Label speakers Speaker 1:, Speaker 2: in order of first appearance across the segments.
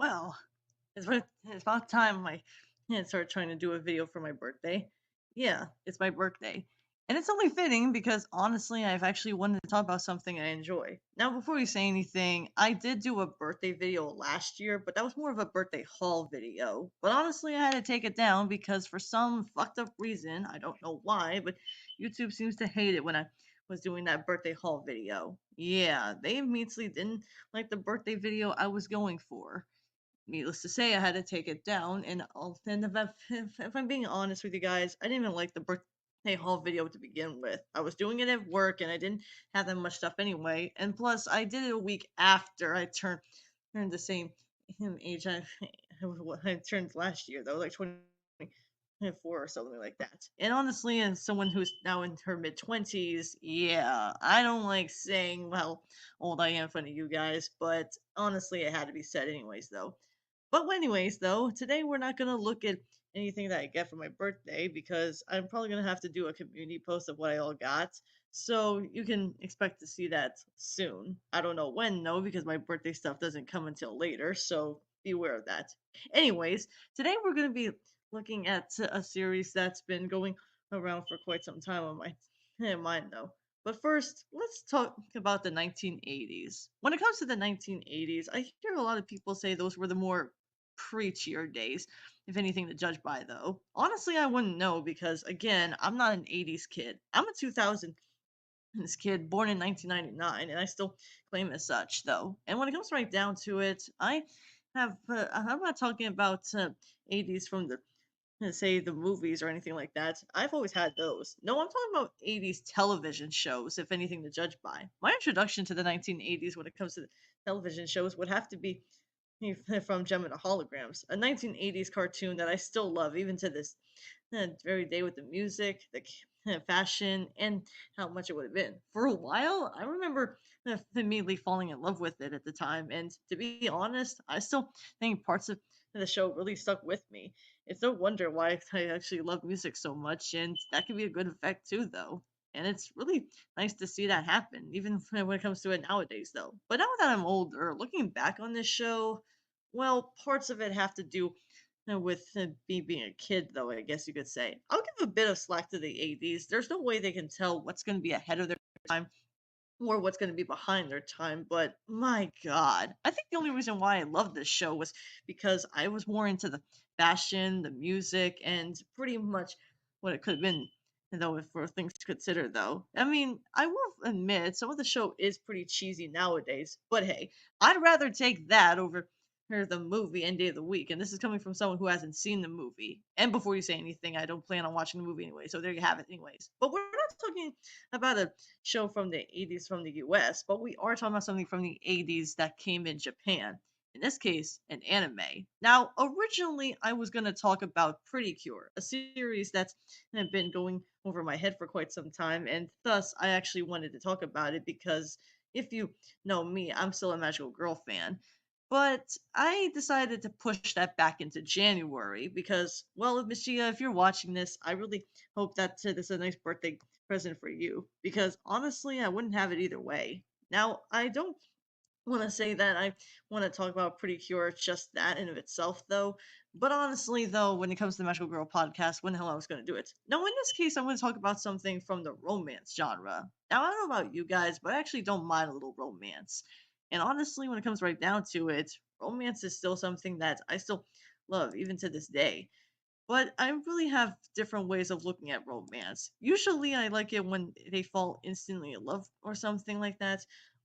Speaker 1: Well, it's about time I started trying to do a video for my birthday. Yeah, it's my birthday. And it's only fitting because honestly, I've actually wanted to talk about something I enjoy. Now, before you say anything, I did do a birthday video last year, but that was more of a birthday haul video. But honestly, I had to take it down because for some fucked up reason, I don't know why, but YouTube seems to hate it when I was doing that birthday haul video. Yeah, they immediately didn't like the birthday video I was going for. Needless to say, I had to take it down. And if I'm being honest with you guys, I didn't even like the birthday haul video to begin with. I was doing it at work, and I didn't have that much stuff anyway. And plus, I did it a week after I turned the same age I turned last year, though, like 24 or something like that. And honestly, as someone who's now in her mid 20s, yeah, I don't like saying how old I am in front of you guys, but honestly, it had to be said anyways, though. But anyways, though, today we're not gonna look at anything that I get for my birthday because I'm probably gonna have to do a community post of what I all got. So you can expect to see that soon. I don't know when though, because my birthday stuff doesn't come until later, so be aware of that. Anyways, today we're gonna be looking at a series that's been going around for quite some time on my mind though. But first, let's talk about the 1980s. When it comes to the 1980s, I hear a lot of people say those were the more preachier days, if anything to judge by, though. Honestly, I wouldn't know because, again, I'm not an 80s kid. I'm a 2000s kid born in 1999, and I still claim as such, though. And when it comes right down to it, I'm not talking about 80s from the say the movies or anything like that. I've always had those. No, I'm talking about 80s television shows, if anything to judge by. My introduction to the 1980s when it comes to television shows would have to be from Gem and the Holograms, a 1980s cartoon that I still love even to this very day with the music, the fashion, and how much it would have been. For a while, I remember immediately falling in love with it at the time, and to be honest, I still think parts of the show really stuck with me. It's no wonder why I actually love music so much, and that can be a good effect too, though. And it's really nice to see that happen, even when it comes to it nowadays, though. But now that I'm older, looking back on this show, well, parts of it have to do with me being a kid, though, I guess you could say. I'll give a bit of slack to the 80s. There's no way they can tell what's going to be ahead of their time or what's going to be behind their time, but my god. I think the only reason why I loved this show was because I was more into the fashion, the music, and pretty much what it could have been, though, if for things to consider, though. I mean, I will admit some of the show is pretty cheesy nowadays, but hey, I'd rather take that over the movie any day of the week. And this is coming from someone who hasn't seen the movie. And before you say anything, I don't plan on watching the movie anyway. So there you have it, anyways. But we're not talking about a show from the 80s from the US, but we are talking about something from the 80s that came in Japan. In this case, an anime. Now, originally, I was going to talk about Pretty Cure, a series that's been going over my head for quite some time, and thus I actually wanted to talk about it because if you know me, I'm still a Magical Girl fan. But I decided to push that back into January because, well, Miss Gia, if you're watching this, I really hope that this is a nice birthday present for you. Because honestly, I wouldn't have it either way. Now, I don't want to say that I want to talk about Pretty Cure, just that in of itself, though. But honestly, though, when it comes to the Magical Girl podcast, when the hell I was going to do it? Now, in this case, I'm going to talk about something from the romance genre. Now, I don't know about you guys, but I actually don't mind a little romance. And honestly, when it comes right down to it, romance is still something that I still love, even to this day. But I really have different ways of looking at romance. Usually, I like it when they fall instantly in love or something like that.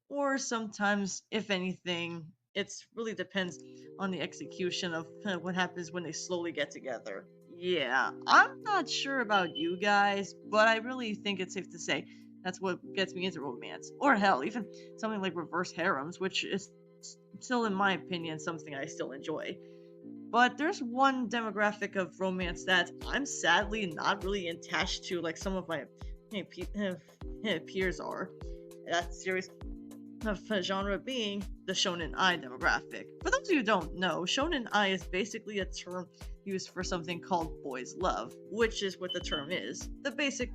Speaker 1: Or sometimes, if anything, it's really depends on the execution of what happens when they slowly get together. Yeah, I'm not sure about you guys, but I really think it's safe to say that's what gets me into romance. Or hell, even something like reverse harems, which is still, in my opinion, something I still enjoy. But there's one demographic of romance that I'm sadly not really attached to, like some of my peers are. That series of genre being the Shonen-ai demographic. For those of you who don't know, Shonen-ai is basically a term used for something called boys' love, which is what the term is. The basic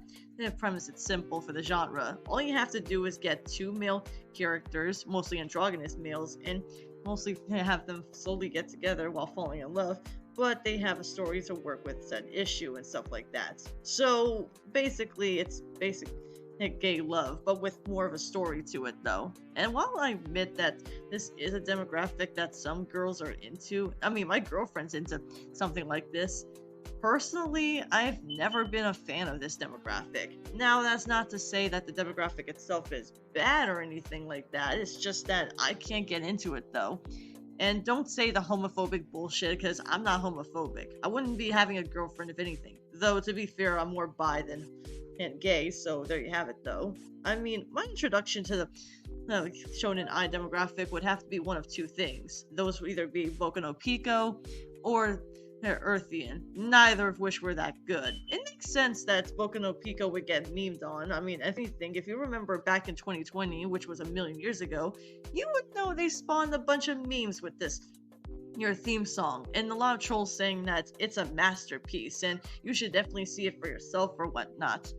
Speaker 1: premise is simple for the genre. All you have to do is get two male characters, mostly androgynous males, and mostly have them slowly get together while falling in love, but they have a story to work with said issue and stuff like that. So basically, it's basic gay love, but with more of a story to it, though. And while I admit that this is a demographic that some girls are into, I mean, my girlfriend's into something like this. Personally, I've never been a fan of this demographic. Now, that's not to say that the demographic itself is bad or anything like that. It's just that I can't get into it, though. And don't say the homophobic bullshit because I'm not homophobic. I wouldn't be having a girlfriend if anything. Though, to be fair, I'm more bi than and gay, so there you have it, though. I mean, my introduction to the Shonen-ai demographic would have to be one of two things. Those would either be Boku no Pico or Earthian, neither of which were that good. It makes sense that Boku no Pico would get memed on. I mean, anything, if you remember back in 2020, which was a million years ago, you would know they spawned a bunch of memes with this your theme song, and a lot of trolls saying that it's a masterpiece and you should definitely see it for yourself or whatnot.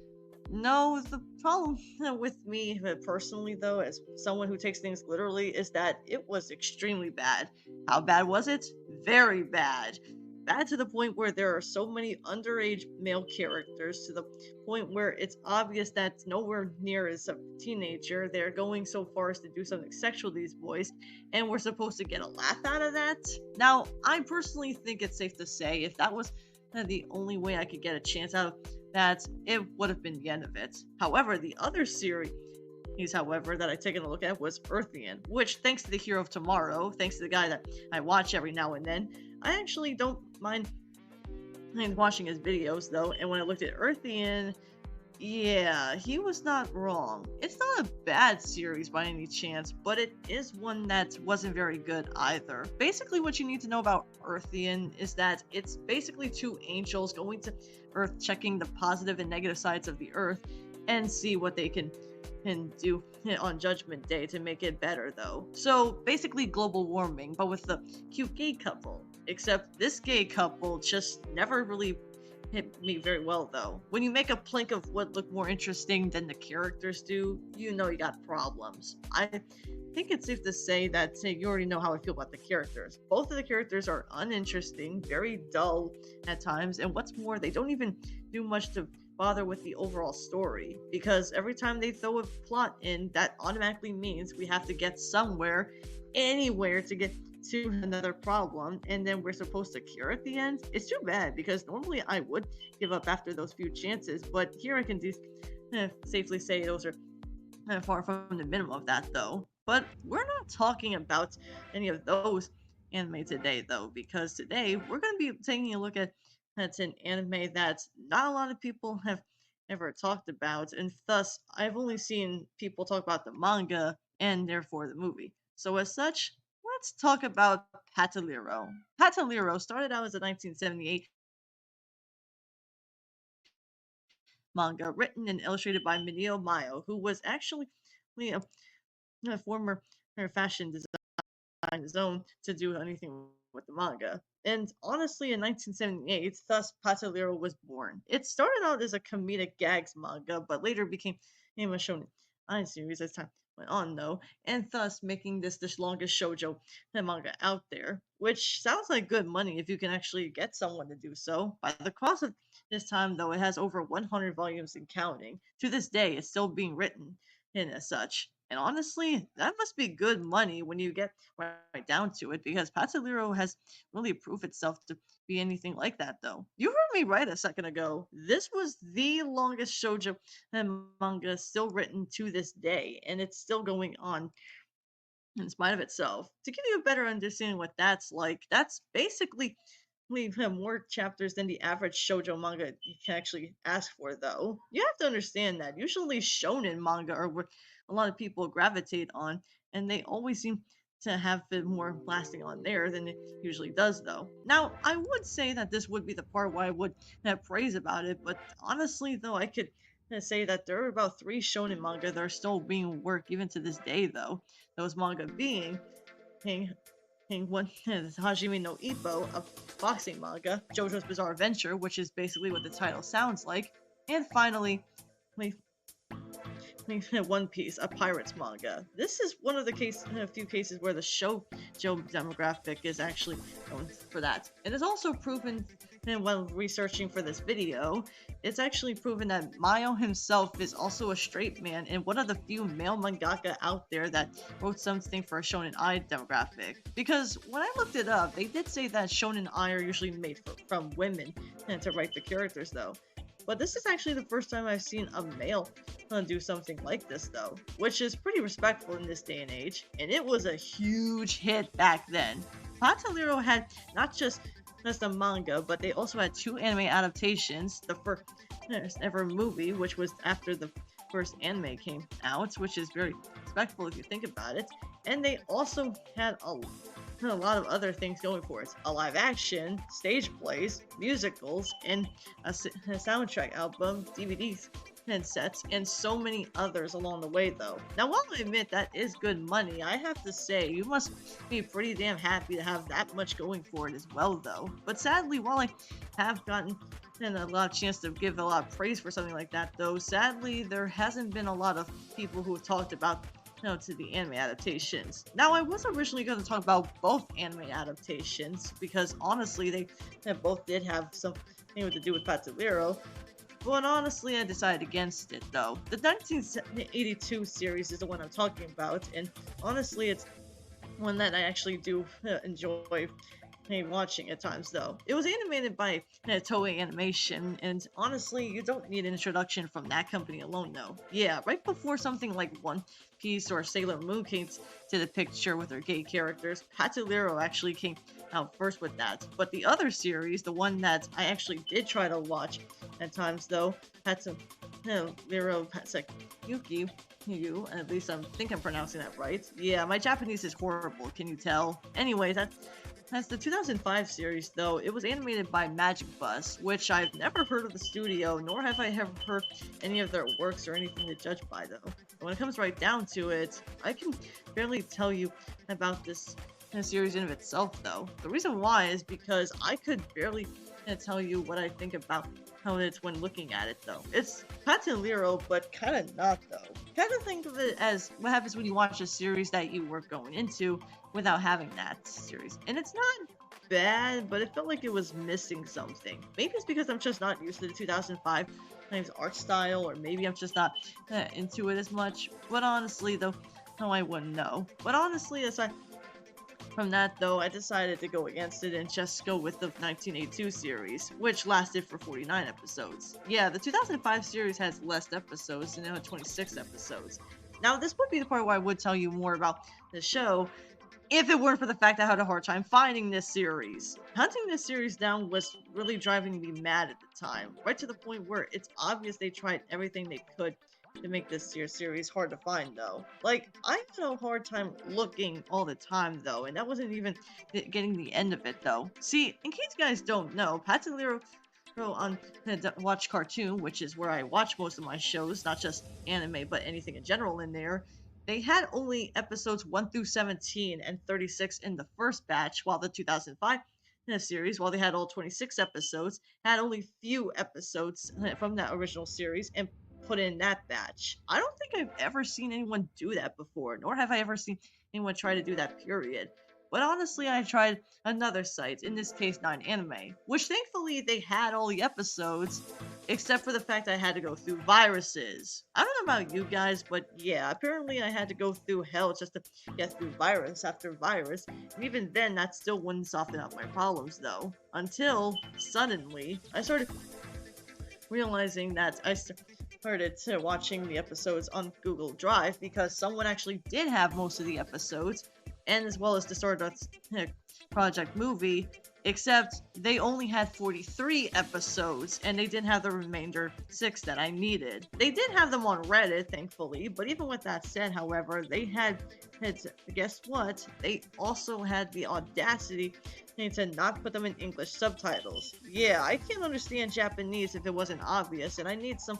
Speaker 1: No, the problem with me personally, though, as someone who takes things literally, is that it was extremely bad. How bad was it? Very bad. Bad to the point where there are so many underage male characters, to the point where it's obvious that nowhere near as a teenager. They're going so far as to do something sexual to these boys, and we're supposed to get a laugh out of that. Now, I personally think it's safe to say if that was the only way I could get a chance out of that, it would have been the end of it. However, the other series, however, that I taken a look at was Earthian, which, thanks to the Hero of Tomorrow, thanks to the guy that I watch every now and then, I actually don't mind watching his videos, though. And when I looked at Earthian, yeah, he was not wrong. It's not a bad series by any chance, but it is one that wasn't very good either. Basically, what you need to know about Earthian is that it's basically two angels going to Earth, checking the positive and negative sides of the Earth, and see what they can do on Judgment Day to make it better, though. So basically, global warming, but with the cute gay couple. Except this gay couple just never really hit me very well, though. When you make a plank of wood look more interesting than the characters do, you know you got problems. I think it's safe to say that you already know how I feel about the characters. Both of the characters are uninteresting, very dull at times, and what's more, they don't even do much to bother with the overall story, because every time they throw a plot in, that automatically means we have to get somewhere, anywhere to get to another problem, and then we're supposed to cure at the end. It's too bad, because normally I would give up after those few chances, but here I can safely say those are far from the minimum of that, though. But we're not talking about any of those anime today, though, because today we're going to be taking a look at that's an anime that not a lot of people have ever talked about, and thus I've only seen people talk about the manga and therefore the movie. So as such, let's talk about Patalliro. Patalliro started out as a 1978 manga written and illustrated by Minio Mayo, who was actually a former fashion designer on his own to do anything with the manga. And honestly, in 1978, thus Patalliro was born. It started out as a comedic gags manga, but later became a shonen series as time went on, though, and thus making this the longest shoujo manga out there, which sounds like good money if you can actually get someone to do so. By the cost of this time, though, it has over 100 volumes and counting. To this day, it's still being written and as such. And honestly, that must be good money when you get right down to it, because Patalliro has really proved itself to be anything like that, though. You heard me right a second ago. This was the longest shoujo manga still written to this day, and it's still going on in spite of itself. To give you a better understanding what that's like, that's basically we have more chapters than the average shoujo manga you can actually ask for, though. You have to understand that usually shonen manga are what a lot of people gravitate on, and they always seem to have been more lasting on there than it usually does, though. Now, I would say that this would be the part where I would have praise about it, but honestly, though, I could say that there are about three shonen manga that are still being worked even to this day, though. Those manga being one is Hajime no Ippo, a boxing manga, JoJo's Bizarre Adventure, which is basically what the title sounds like, and finally, we One Piece, a pirates manga. This is one of a few cases where the shoujo demographic is actually known for that. It is also proven, and while researching for this video, it's actually proven that Mayo himself is also a straight man and one of the few male mangaka out there that wrote something for a Shonen-ai demographic. Because when I looked it up, they did say that Shonen-ai are usually made from women and to write the characters, though. But this is actually the first time I've seen a male do something like this, though, which is pretty respectful in this day and age, and it was a huge hit back then. Patalliro had not just a manga, but they also had two anime adaptations. The first ever movie, which was after the first anime came out, which is very respectful if you think about it, and they also had a lot of other things going for it. A live action, stage plays, musicals, and a soundtrack album, DVDs, and sets, and so many others along the way, though. Now, while I admit that is good money, I have to say, you must be pretty damn happy to have that much going for it as well, though. But sadly, while I have gotten a lot of chance to give a lot of praise for something like that, though, sadly, there hasn't been a lot of people who have talked about to the anime adaptations. Now, I was originally going to talk about both anime adaptations because honestly, they both did have something to do with Patalliro. But honestly, I decided against it, though. The 1982 series is the one I'm talking about, and honestly, it's one that I actually do enjoy watching at times, though. It was animated by Toei Animation, and honestly, you don't need an introduction from that company alone, though. Yeah, right before something like One Piece or Sailor Moon came to the picture with their gay characters, Patalliro actually came out first with that. But the other series, the one that I actually did try to watch at times, though, Patalliro Yuki, at least I think I'm pronouncing that right. Yeah, my Japanese is horrible, can you tell? Anyway, that's the 2005 series, though. It was animated by Magic Bus, which I've never heard of the studio, nor have I ever heard any of their works or anything to judge by, though. But when it comes right down to it, I can barely tell you about this series in of itself, though. The reason why is because I could barely tell you what I think about how it's when looking at it, though. It's Patalliro, but kind of not, though. Kind of think of it as what happens when you watch a series that you were going into without having that series. And it's not bad, but it felt like it was missing something. Maybe it's because I'm just not used to the 2005 art style, or maybe I'm just not into it as much. But honestly, though, no, I wouldn't know. But honestly, aside from that, though, I decided to go against it and just go with the 1982 series, which lasted for 49 episodes. Yeah, the 2005 series has less episodes, and it had 26 episodes. Now, this would be the part where I would tell you more about the show, if it weren't for the fact I had a hard time finding this series. Hunting this series down was really driving me mad at the time, right to the point where it's obvious they tried everything they could to make this series hard to find, though. Like, I had a hard time looking all the time, though, and that wasn't even getting the end of it, though. See, in case you guys don't know, Patalliro on Watch Cartoon, which is where I watch most of my shows, not just anime, but anything in general in there, they had only episodes 1 through 17 and 36 in the first batch, while the 2005 series, while they had all 26 episodes, had only few episodes from that original series and put in that batch. I don't think I've ever seen anyone do that before, nor have I ever seen anyone try to do that, period. But honestly, I tried another site, in this case 9 Anime, which thankfully they had all the episodes, except for the fact I had to go through viruses. I don't know about you guys, but yeah, apparently I had to go through hell just to get through virus after virus. And even then, that still wouldn't soften up my problems, though. Until, suddenly, I started realizing that I started watching the episodes on Google Drive because someone actually did have most of the episodes, and as well as the Stardust Project movie, except they only had 43 episodes and they didn't have the remainder 6 that I needed. They did have them on Reddit, thankfully, but even with that said, however, they had guess what? They also had the audacity to not put them in English subtitles. Yeah, I can't understand Japanese if it wasn't obvious, and I need some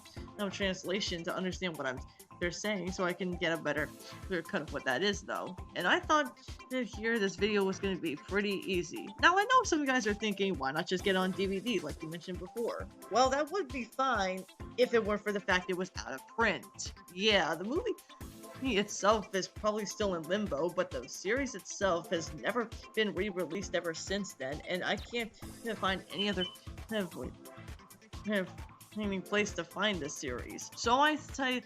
Speaker 1: translation to understand what they're saying so I can get a better clear cut of what that is, though. And I thought that here this video was going to be pretty easy. Now I know some guys are thinking, why not just get on DVD like you mentioned before? Well, that would be fine if it weren't for the fact it was out of print. Yeah, the movie itself is probably still in limbo, but the series itself has never been re-released ever since then, and I can't find any other any place to find this series. So I tell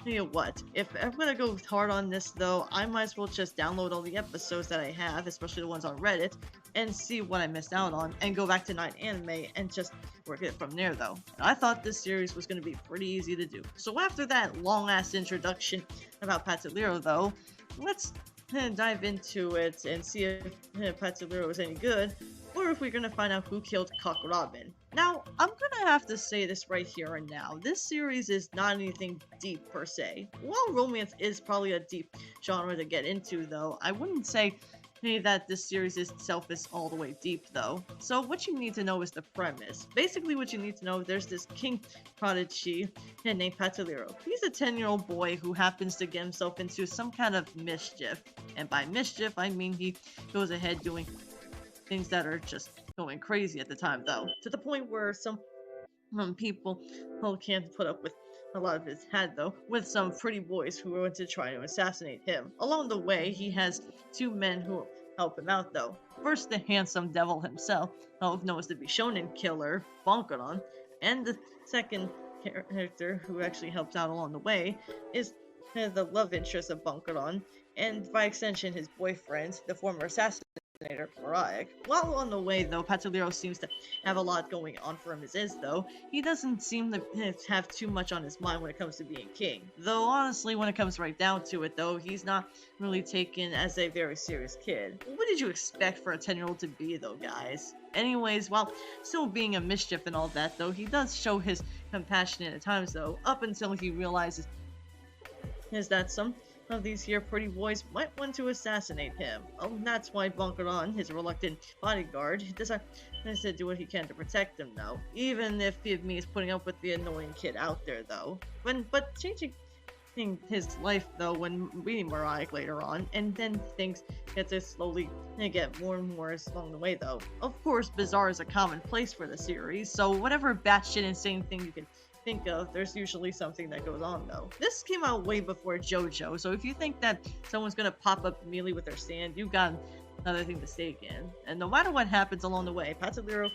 Speaker 1: you what, if I'm gonna go hard on this though, I might as well just download all the episodes that I have, especially the ones on Reddit, and see what I missed out on, and go back to 9 Anime and just work it from there though. And I thought this series was gonna be pretty easy to do. So after that long-ass introduction about Patalliro though, let's dive into it and see if Patalliro is any good, or if we're gonna find out who killed Cock Robin. Now, I'm gonna have to say this right here and now. This series is not anything deep per se. While romance is probably a deep genre to get into though, I wouldn't say that this series itself is all the way deep though. So what you need to know is the premise. Basically what you need to know, there's this king prodigy named Patalliro. He's a 10-year-old boy who happens to get himself into some kind of mischief. And by mischief, I mean he goes ahead doing things that are just going crazy at the time though, to the point where some people can't put up with a lot of his head though, with some pretty boys who are going to try to assassinate him. Along the way, he has 2 men who help him out though. First, the handsome devil himself, known as the Shonen killer, Bonkaron, and the second character who actually helps out along the way is the love interest of Bonkaron, and by extension his boyfriend, the former assassin Mariah. While on the way though, Patalliro seems to have a lot going on for him as is though. He doesn't seem to have too much on his mind when it comes to being king. Though honestly, when it comes right down to it though, he's not really taken as a very serious kid. What did you expect for a 10-year-old to be though, guys? Anyways, while still being a mischief and all that though, he does show his compassion at times though, up until he realizes that some of these here pretty boys might want to assassinate him. Oh, that's why Bonkaron, his reluctant bodyguard, decides to do what he can to protect him though. Even if it means putting up with the annoying kid out there though. But changing his life though when meeting Mariah later on, and then things get to slowly get more and more along the way though. Of course, bizarre is a common place for the series, so whatever batshit insane thing you can think of, there's usually something that goes on though. This came out way before JoJo, so if you think that someone's gonna pop up immediately with their stand, you've got another thing to stake in. And no matter what happens along the way, Patalliro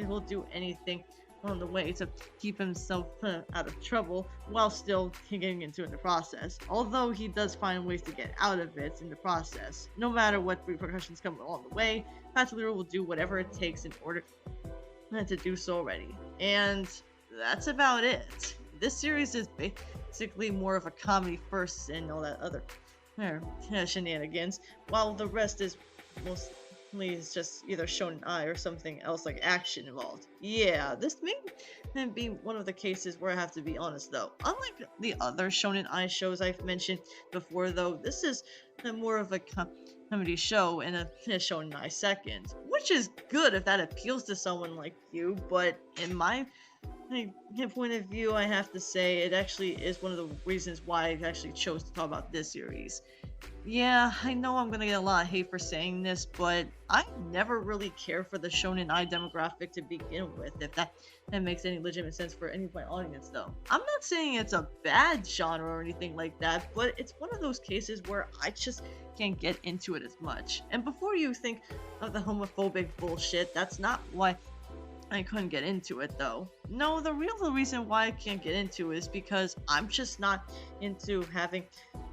Speaker 1: will do anything on the way to keep himself out of trouble while still getting into it in the process. Although he does find ways to get out of it in the process. No matter what repercussions come along the way, Patalliro will do whatever it takes in order to do so already. And that's about it. This series is basically more of a comedy first and all that other shenanigans, while the rest is mostly just either Shonen-ai or something else like action involved. Yeah, this may be one of the cases where I have to be honest though. Unlike the other Shonen-ai shows I've mentioned before though, this is more of a comedy show and a Shonen-ai second, which is good if that appeals to someone like you, but in my point of view, I have to say it actually is one of the reasons why I actually chose to talk about this series. Yeah, I know I'm gonna get a lot of hate for saying this, but I never really cared for the Shonen-ai demographic to begin with, if that makes any legitimate sense for any of my audience, though. I'm not saying it's a bad genre or anything like that, but it's one of those cases where I just can't get into it as much. And before you think of the homophobic bullshit, that's not why I couldn't get into it though. No, the real reason why I can't get into it is because I'm just not into having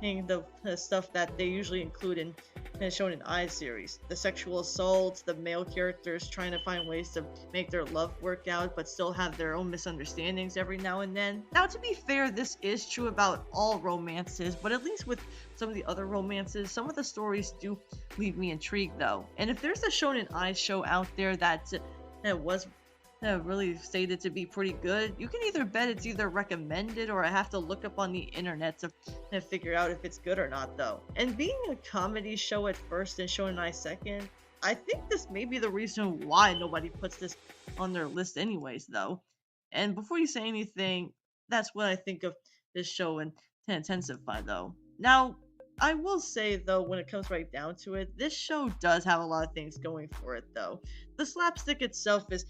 Speaker 1: the stuff that they usually include in Shonen Ai series. The sexual assaults, the male characters trying to find ways to make their love work out but still have their own misunderstandings every now and then. Now, to be fair, this is true about all romances, but at least with some of the other romances, some of the stories do leave me intrigued though. And if there's a Shonen Ai show out there that was really stated to be pretty good, you can either bet it's either recommended or I have to look up on the internet to figure out if it's good or not though. And being a comedy show at first and Shonen Ai second, I think this may be the reason why nobody puts this on their list anyways though. And before you say anything, that's what I think of this show in Intensify though. Now, I will say though, when it comes right down to it, this show does have a lot of things going for it though. The slapstick itself is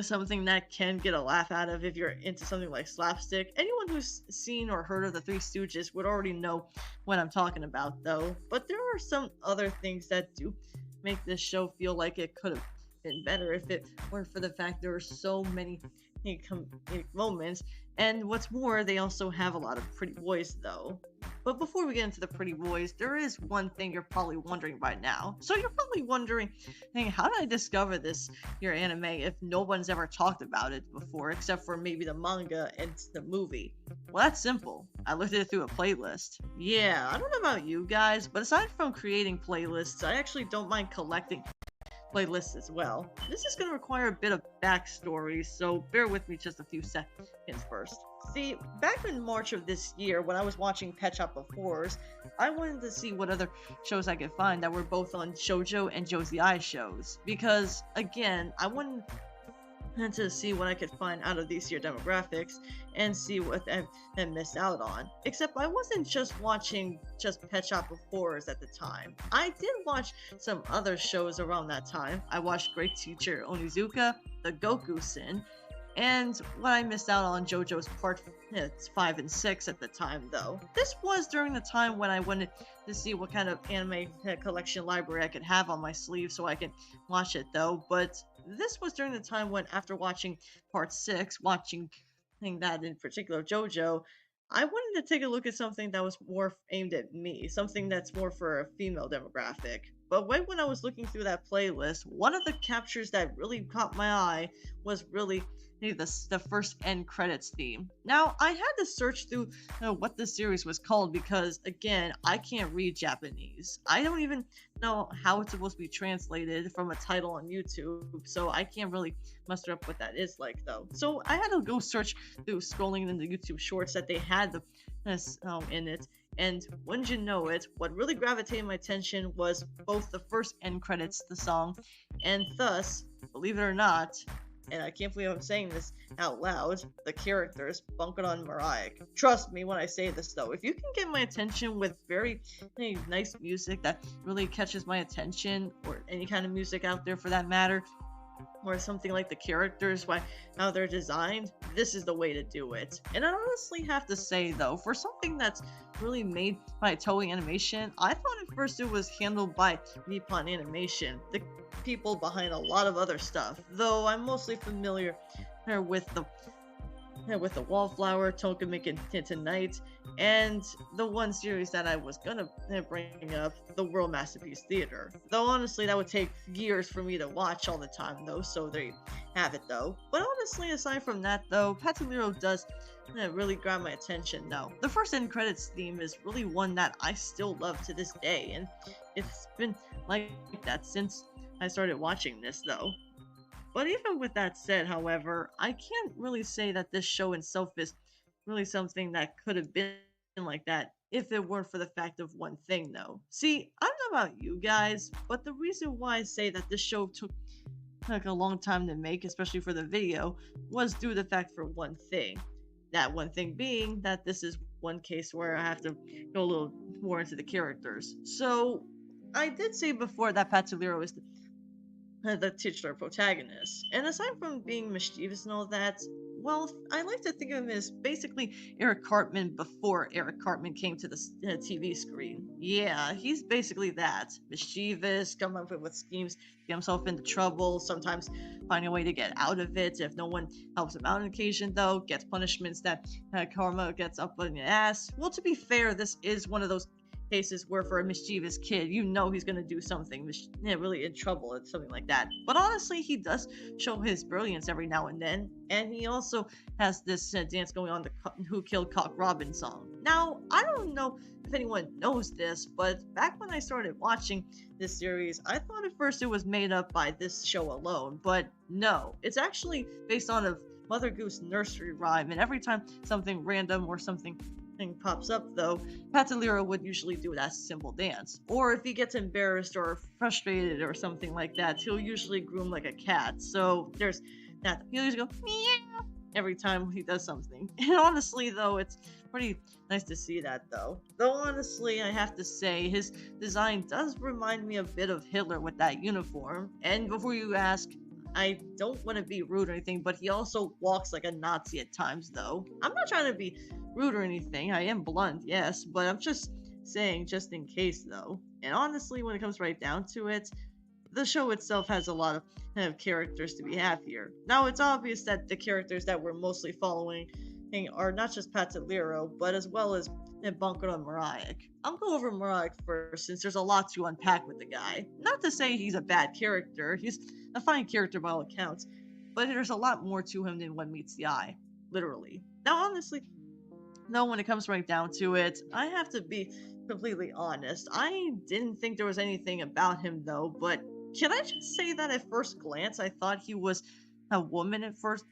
Speaker 1: something that can get a laugh out of if you're into something like slapstick. Anyone who's seen or heard of the Three Stooges would already know what I'm talking about, though. But there are some other things that do make this show feel like it could have been better if it weren't for the fact there are so many comedic moments. And what's more, they also have a lot of pretty boys, though. But before we get into the pretty boys, there is one thing you're probably wondering by now. So you're probably wondering, hey, how did I discover this your anime if no one's ever talked about it before, except for maybe the manga and the movie? Well, that's simple. I looked at it through a playlist. Yeah, I don't know about you guys, but aside from creating playlists, I actually don't mind collecting playlists as well. This is going to require a bit of backstory, so bear with me just a few seconds first. See, back in March of this year, when I was watching Pet Shop of Horrors, I wanted to see what other shows I could find that were both on shoujo and josei shows. Because, again, I wanted to see what I could find out of these year demographics and see what I missed out on. Except I wasn't just watching just Pet Shop of Horrors at the time. I did watch some other shows around that time. I watched Great Teacher Onizuka, The Goku-Sin, and what I missed out on JoJo's Part 5 and 6 at the time, though. This was during the time when I wanted to see what kind of anime collection library I could have on my sleeve so I could watch it, though. But this was during the time when, after watching Part 6, watching that in particular, JoJo, I wanted to take a look at something that was more aimed at me, something that's more for a female demographic. But right when I was looking through that playlist, one of the captures that really caught my eye was really the first end credits theme. Now, I had to search through what the series was called because, again, I can't read Japanese. I don't even know how it's supposed to be translated from a title on YouTube, so I can't really muster up what that is like, though. So I had to go search through scrolling in the YouTube shorts that they had in it. And wouldn't you know it, what really gravitated my attention was both the first end credits, the song, and thus, believe it or not, and I can't believe I'm saying this out loud, the characters, Bunker on Mariah. Trust me when I say this though, if you can get my attention with very nice music that really catches my attention, or any kind of music out there for that matter, or something like the characters, how they're designed, this is the way to do it. And I honestly have to say though, for something that's really made by Toei Animation, I thought at first it was handled by Nippon Animation, the people behind a lot of other stuff, though I'm mostly familiar with the Wallflower, Tokimeki Tonight, and the one series that I was gonna bring up, the World Masterpiece Theater. Though honestly, that would take years for me to watch all the time though, so there you have it though. But honestly, aside from that though, Patalliro does really grab my attention though. The first end credits theme is really one that I still love to this day, and it's been like that since I started watching this though. But even with that said, however, I can't really say that this show itself is really something that could have been like that if it weren't for the fact of one thing, though. See, I don't know about you guys, but the reason why I say that this show took like a long time to make, especially for the video, was due to the fact for one thing. That one thing being that this is one case where I have to go a little more into the characters. So I did say before that Patalliro is the titular protagonist. And aside from being mischievous and all that, well, I like to think of him as basically Eric Cartman before Eric Cartman came to the TV screen. Yeah, he's basically that. Mischievous, come up with schemes, get himself into trouble, sometimes find a way to get out of it. If no one helps him out on occasion, though, gets punishments that karma gets up on the ass. Well, to be fair, this is one of those cases where for a mischievous kid, you know he's going to do something really in trouble and something like that. But honestly, he does show his brilliance every now and then, and he also has this dance going on, the Who Killed Cock Robin song. Now, I don't know if anyone knows this, but back when I started watching this series, I thought at first it was made up by this show alone, but no, it's actually based on a Mother Goose nursery rhyme, and every time something random or something pops up, though, Patalliro would usually do that simple dance. Or if he gets embarrassed or frustrated or something like that, he'll usually groom like a cat. So there's that. He'll usually go meow every time he does something. And honestly, though, it's pretty nice to see that, though. Though honestly, I have to say, his design does remind me a bit of Hitler with that uniform. And before you ask, I don't want to be rude or anything, but he also walks like a Nazi at times, though. I'm not trying to be rude or anything. I am blunt, yes, but I'm just saying just in case, though. And honestly, when it comes right down to it, the show itself has a lot of characters to be had here. Now, it's obvious that the characters that we're mostly following are not just Patalliro, but as well as Bunker and Mariah. I'll go over Mariah first, since there's a lot to unpack with the guy. Not to say he's a bad character, he's a fine character by all accounts, but there's a lot more to him than what meets the eye, literally. Now, honestly, no, when it comes right down to it, I have to be completely honest. I didn't think there was anything about him, though, but can I just say that at first glance, I thought he was a woman at first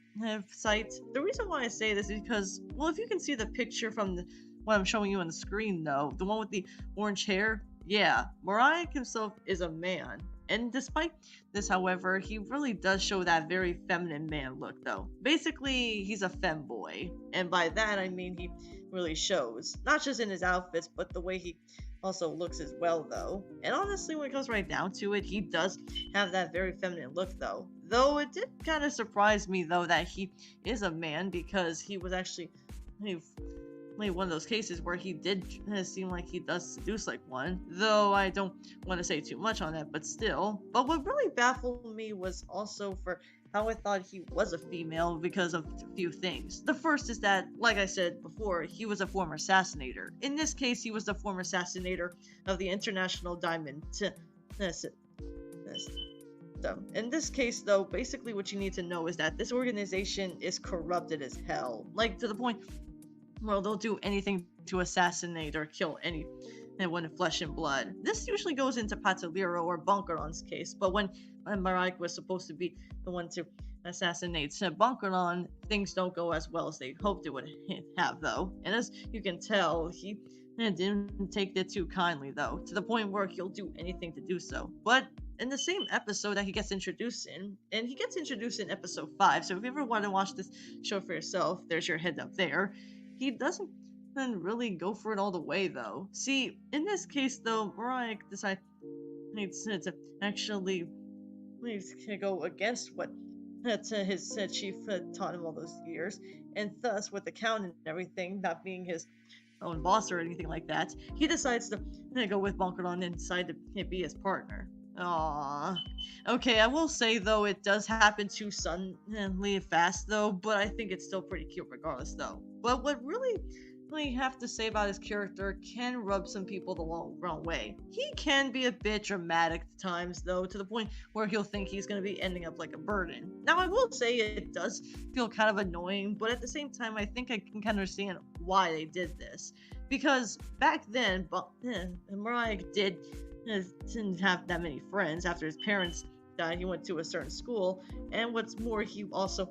Speaker 1: sight? The reason why I say this is because, well, if you can see the picture from what I'm showing you on the screen, though, the one with the orange hair, yeah, Mariah himself is a man. And despite this, however, he really does show that very feminine man look, though. Basically, he's a femboy. And by that, I mean he really shows. Not just in his outfits, but the way he also looks as well, though. And honestly, when it comes right down to it, he does have that very feminine look, though. Though it did kind of surprise me, though, that he is a man, because he was actually one of those cases where he did seem like he does seduce like one, though I don't want to say too much on that, but still. But what really baffled me was also for how I thought he was a female because of a few things. The first is that, like I said before, he was a former assassinator. In this case, he was the former assassinator of the International Diamond in this case, though, basically what you need to know is that this organization is corrupted as hell. Like, to the point, well, they'll do anything to assassinate or kill anyone in flesh and blood. This usually goes into Patalliro or Bunkeron's case, but when Mariah was supposed to be the one to assassinate Bunkeron, things don't go as well as they hoped it would have, though. And as you can tell, he didn't take that too kindly, though, to the point where he'll do anything to do so. But in the same episode that he gets introduced in, and he gets introduced in episode 5, so if you ever want to watch this show for yourself, there's your head up there. He doesn't really go for it all the way, though. See, in this case, though, Mariah decides to actually go against what his chief taught him all those years, and thus, with the count and everything, not being his own boss or anything like that, he decides to go with Bunkeron and decide to be his partner. Aww. Okay, I will say, though, it does happen too suddenly fast, though, but I think it's still pretty cute regardless, though. But what really have to say about his character can rub some people the wrong way. He can be a bit dramatic at times, though, to the point where he'll think he's going to be ending up like a burden. Now, I will say it does feel kind of annoying, but at the same time, I think I can kind of understand why they did this. Because back then, Mariah didn't have that many friends. After his parents died, he went to a certain school, and what's more, he also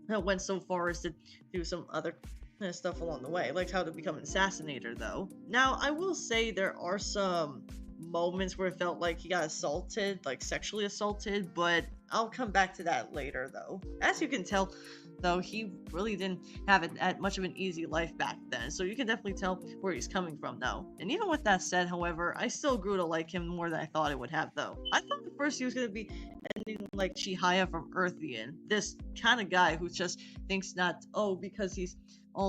Speaker 1: went so far as to do some other stuff along the way, like how to become an assassinator, though. Now, I will say there are some moments where it felt like he got assaulted, like sexually assaulted, but I'll come back to that later, though. As you can tell, though, he really didn't have much of an easy life back then, so you can definitely tell where he's coming from, though. And even with that said, however, I still grew to like him more than I thought I would have, though. I thought at first he was going to be ending like Chihaya from Earthian, this kind of guy who just thinks not, oh, because he's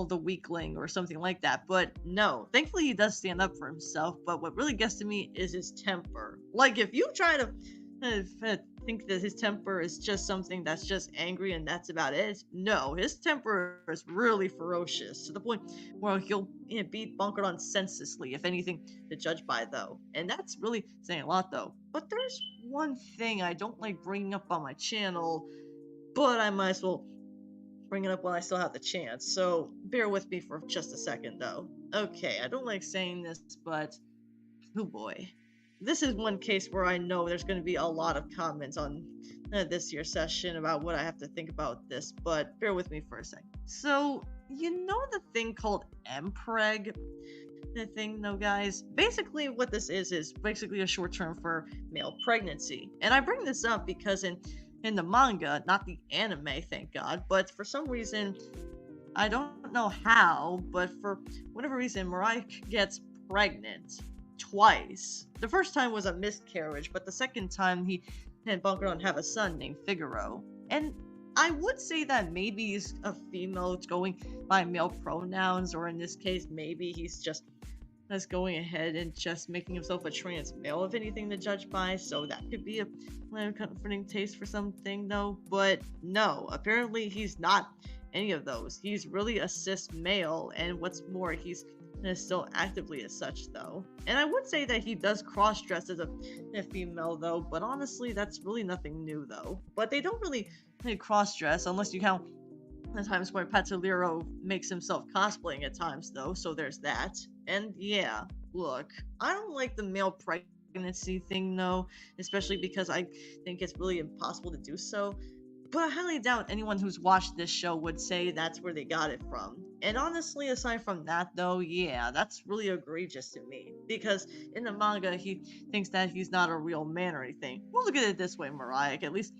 Speaker 1: the weakling or something like that. But no, thankfully he does stand up for himself. But what really gets to me is his temper. Like, if you try to think that his temper is just something that's just angry and that's about it, no, his temper is really ferocious to the point where he'll beat Bunkeron senselessly, if anything to judge by, though. And that's really saying a lot, though. But there's one thing I don't like bringing up on my channel, but I might as well bring it up while I still have the chance, so bear with me for just a second, though. Okay, I don't like saying this, but oh boy. This is one case where I know there's going to be a lot of comments on this year's session about what I have to think about this, but bear with me for a second. So, you know the thing called MPreg? The thing, though, guys? Basically, what this is basically a short term for male pregnancy. And I bring this up because in the manga, not the anime, thank God, but for some reason, I don't know how, but for whatever reason, Mirai gets pregnant twice. The first time was a miscarriage, but the second time he and Bunkeron have a son named Figaro. And I would say that maybe he's a female going by male pronouns, or in this case, maybe he's just going ahead and just making himself a trans male, if anything to judge by, so that could be a comforting taste for something, though. But no, apparently he's not any of those. He's really a cis male, and what's more, he's still actively as such, though. And I would say that he does cross-dress as a female, though, but honestly, that's really nothing new, though. But they don't really cross-dress, unless you count the times where Patalliro makes himself cosplaying at times, though, so there's that. And yeah, look, I don't like the male pregnancy thing, though, especially because I think it's really impossible to do so. But I highly doubt anyone who's watched this show would say that's where they got it from. And honestly, aside from that, though, yeah, that's really egregious to me. Because in the manga, he thinks that he's not a real man or anything. Well, look at it this way, Mariah. At least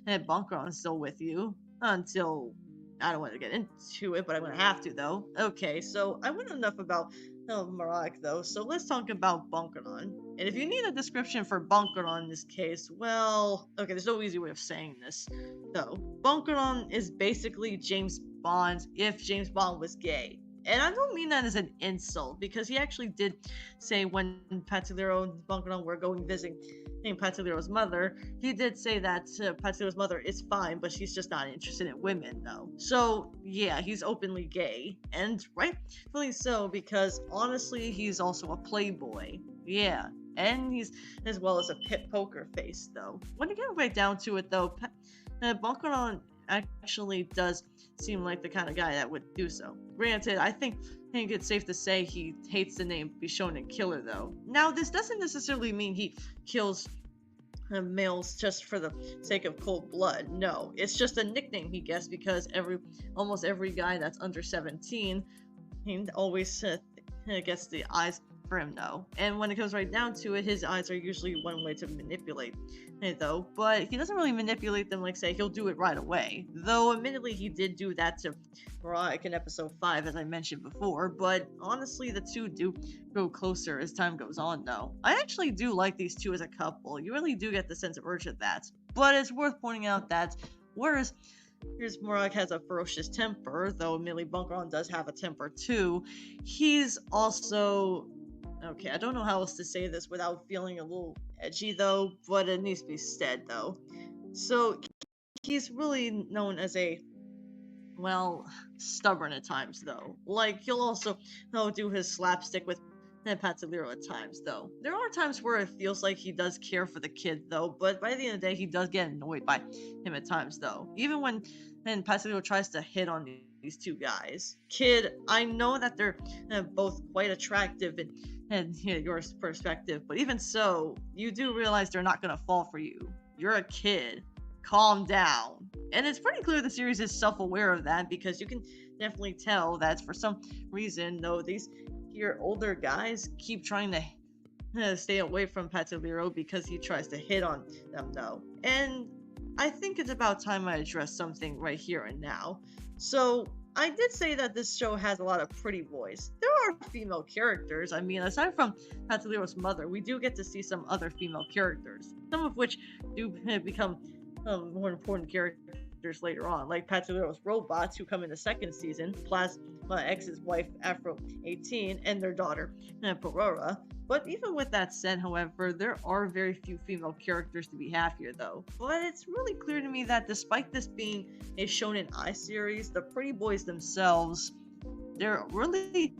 Speaker 1: Bunkeron's still with you. Until... I don't want to get into it, but I'm going to have to, though. Okay, so I went enough about Marak, though, so let's talk about Bunkeron. And if you need a description for Bunkeron in this case, well, okay, there's no easy way of saying this, though. Bunkeron is basically James Bond if James Bond was gay. And I don't mean that as an insult, because he actually did say when Patalliro and Bunkeron were going visiting Patalliro's mother, he did say that Patalliro's mother is fine, but she's just not interested in women, though. So, yeah, he's openly gay, and rightfully so, because honestly, he's also a playboy. Yeah, and he's as well as a pit poker face, though. When you get right down to it, though, Bunkeron actually does seem like the kind of guy that would do so. Granted, I think it's safe to say he hates the name Shonen Killer, though. Now, this doesn't necessarily mean he kills males just for the sake of cold blood. No, it's just a nickname he gets because almost every guy that's under 17 he always gets the eyes for him, though. And when it comes right down to it, his eyes are usually one way to manipulate it, though. But he doesn't really manipulate them like, say, he'll do it right away. Though, admittedly, he did do that to Rock in episode 5, as I mentioned before. But honestly, the two do grow closer as time goes on, though. I actually do like these two as a couple. You really do get the sense of urge of that. But it's worth pointing out that whereas Murag has a ferocious temper, though admittedly Bunkeron does have a temper too, he's also... Okay, I don't know how else to say this without feeling a little edgy, though, but it needs to be said, though. So, he's really known as a, well, stubborn at times, though. Like, he'll also do his slapstick with Patalliro at times, though. There are times where it feels like he does care for the kid, though, but by the end of the day, he does get annoyed by him at times, though. Even when Patalliro tries to hit on these two guys. Kid, I know that they're both quite attractive and your perspective, but even so, you do realize they're not going to fall for you. You're a kid. Calm down. And it's pretty clear the series is self-aware of that, because you can definitely tell that for some reason, though, these older guys keep trying to stay away from Patalliro because he tries to hit on them, though. And I think it's about time I address something right here and now. So, I did say that this show has a lot of pretty boys. There are female characters. I mean, aside from Pataliro's mother, we do get to see some other female characters, some of which do become more important characters later on, like Pataliro's robots who come in the second season, Plasma X's wife Afro 18, and their daughter Porora. But even with that said, however, there are very few female characters to be had here, though. But it's really clear to me that despite this being a Shonen-ai series, the pretty boys themselves, they're really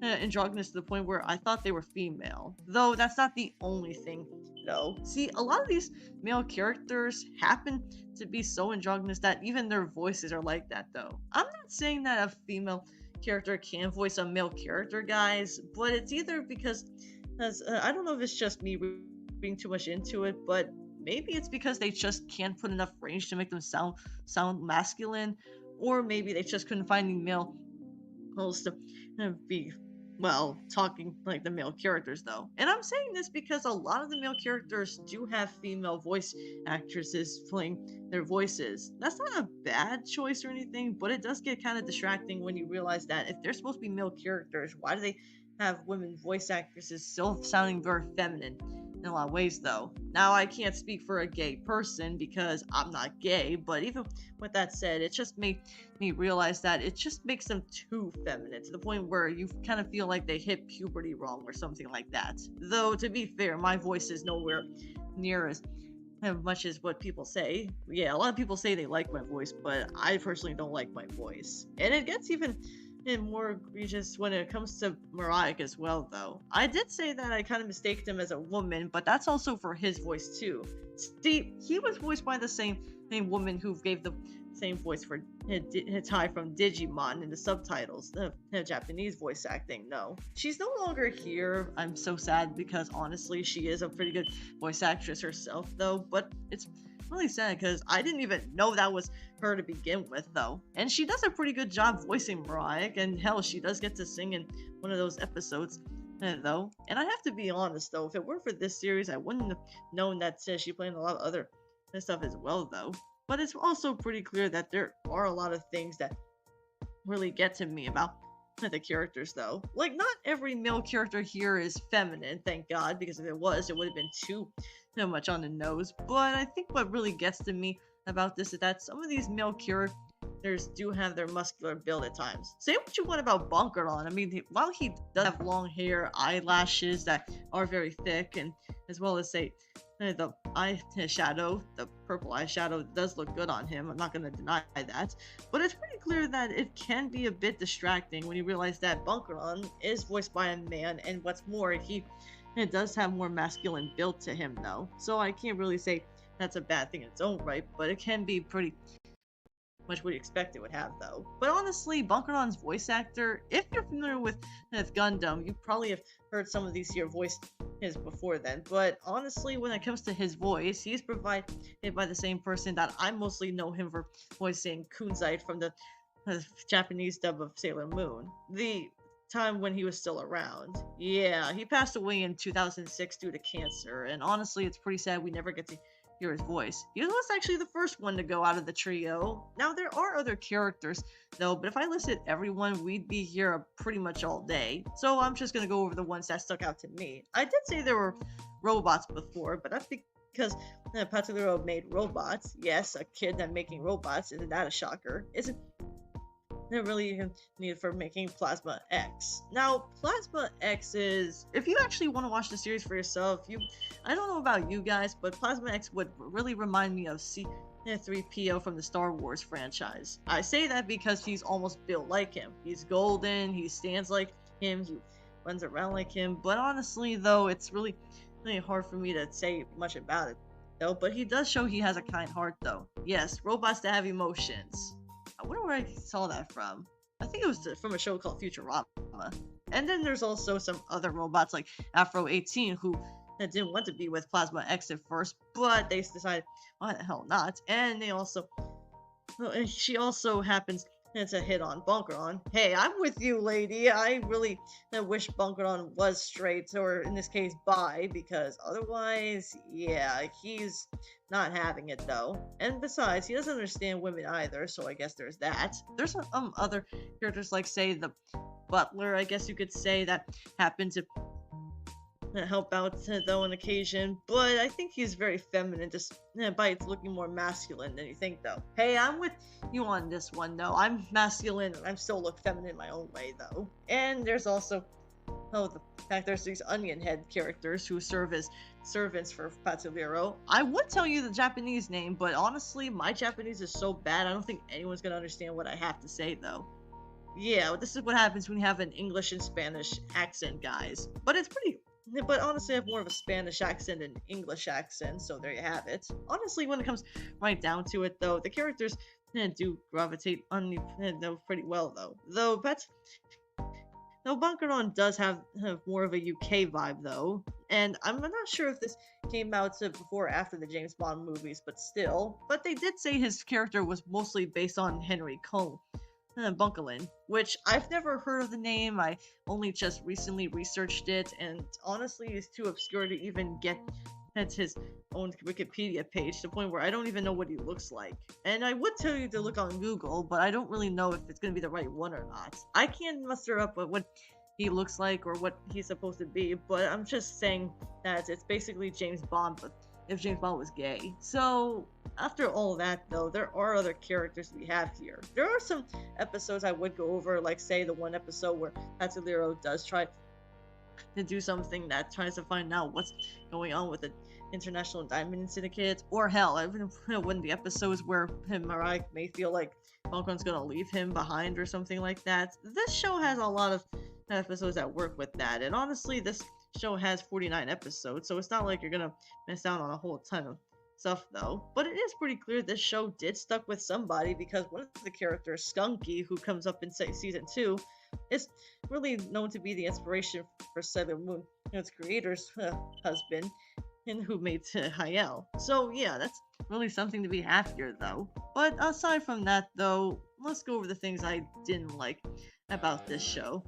Speaker 1: androgynous to the point where I thought they were female. Though that's not the only thing, though. See, a lot of these male characters happen to be so androgynous that even their voices are like that, though. I'm not saying that a female character can voice a male character, guys, but it's either because as I don't know if it's just me reading too much into it, but maybe it's because they just can't put enough range to make them sound masculine, or maybe they just couldn't find any male roles to be well talking like the male characters though. And I'm saying this because a lot of the male characters do have female voice actresses playing their voices. That's not a bad choice or anything, but it does get kind of distracting when you realize that if they're supposed to be male characters, why do they have women voice actresses still sounding very feminine in a lot of ways though? Now I can't speak for a gay person because I'm not gay, but even with that said, it just made me realize that it just makes them too feminine to the point where you kind of feel like they hit puberty wrong or something like that. Though to be fair, my voice is nowhere near as much as what people say. Yeah, a lot of people say they like my voice, but I personally don't like my voice. And it gets even more egregious when it comes to Mariah as well, though. I did say that I kind of mistaked him as a woman, but that's also for his voice too. See, he was voiced by the same woman who gave the same voice for Tai from Digimon in the subtitles, the Japanese voice acting. No, she's no longer here. I'm so sad because honestly, she is a pretty good voice actress herself, though. But it's really sad because I didn't even know that was her to begin with, though. And she does a pretty good job voicing Mariah, and hell, she does get to sing in one of those episodes. Though, and I have to be honest though, if it weren't for this series, I wouldn't have known that she played in a lot of other stuff as well, though. But it's also pretty clear that there are a lot of things that really get to me about the characters, though. Like, not every male character here is feminine, thank God, because if it was, it would have been too much on the nose. But I think what really gets to me about this is that some of these male characters do have their muscular build at times. Say what you want about Bunkeron. I mean, while he does have long hair, eyelashes that are very thick, and as well as say the eye shadow, the purple eyeshadow does look good on him. I'm not going to deny that. But it's pretty clear that it can be a bit distracting when you realize that Bunkeron is voiced by a man, and what's more, it does have more masculine build to him, though. So I can't really say that's a bad thing in its own right, but it can be pretty much what you expect it would have, though. But honestly, Bunkeron's voice actor, if you're familiar with Gundam, you probably have heard some of these here voiced his before then. But honestly, when it comes to his voice, he's provided by the same person that I mostly know him for voicing Kunzite from the Japanese dub of Sailor Moon. The time when he was still around. Yeah, he passed away in 2006 due to cancer, and honestly, it's pretty sad we never get to hear his voice. He was actually the first one to go out of the trio. Now, there are other characters, though, but if I listed everyone, we'd be here pretty much all day. So I'm just gonna go over the ones that stuck out to me. I did say there were robots before, but that's because Patalliro made robots. Yes, a kid that making robots, isn't that a shocker? Isn't they're really needed for making Plasma X. Now, Plasma X is, if you actually want to watch the series for yourself, I don't know about you guys, but Plasma X would really remind me of C3PO from the Star Wars franchise. I say that because he's almost built like him. He's golden, he stands like him, he runs around like him, but honestly, though, it's really hard for me to say much about it, though, but he does show he has a kind heart, though. Yes, robots that have emotions. I wonder where I saw that from. I think it was from a show called Futurama. And then there's also some other robots like Afro 18 who didn't want to be with Plasma X at first, but they decided, why the hell not? And they also, she also happens it's a hit on Bunkeron. Hey, I'm with you, lady. I really wish Bunkeron was straight, or in this case, bi, because otherwise, yeah, he's not having it though. And besides, he doesn't understand women either, so I guess there's that. There's some other characters like, say, the butler, I guess you could say, that happen to help out though on occasion, but I think he's very feminine, just by it's looking more masculine than you think though. Hey, I'm with you on this one though. I'm masculine and I'm still look feminine in my own way though. And there's also the fact there's these onion head characters who serve as servants for Patalliro. I would tell you the Japanese name, but honestly, my Japanese is so bad I don't think anyone's gonna understand what I have to say though. Yeah, this is what happens when you have an English and Spanish accent, guys. But it's pretty. But honestly, I have more of a Spanish accent and English accent, so there you have it. Honestly, when it comes right down to it, though, the characters do gravitate on though pretty well, though. Though Bunkeron does have more of a UK vibe, though, and I'm not sure if this came out before or after the James Bond movies, but still. But they did say his character was mostly based on Henry Cole. Bunkelin, which I've never heard of the name. I only just recently researched it, and honestly, it's too obscure to even get at his own Wikipedia page to the point where I don't even know what he looks like. And I would tell you to look on Google, but I don't really know if it's going to be the right one or not. I can't muster up what he looks like or what he's supposed to be, but I'm just saying that it's basically James Bond, but if James Bond was gay. So, after all that, though, there are other characters we have here. There are some episodes I would go over, like, say, the one episode where Patalliro does try to do something that tries to find out what's going on with the International Diamond Syndicate, or hell, even when the episodes where Mariah may feel like Falcon's gonna leave him behind or something like that. This show has a lot of episodes that work with that, and honestly, this show has 49 episodes, so it's not like you're gonna miss out on a whole ton of stuff though. But it is pretty clear this show did stuck with somebody, because one of the characters, Skunky, who comes up in season 2, is really known to be the inspiration for Sailor Moon, its creator's husband, and who made Hayel. So yeah, that's really something to be happier though. But aside from that though, let's go over the things I didn't like about this show.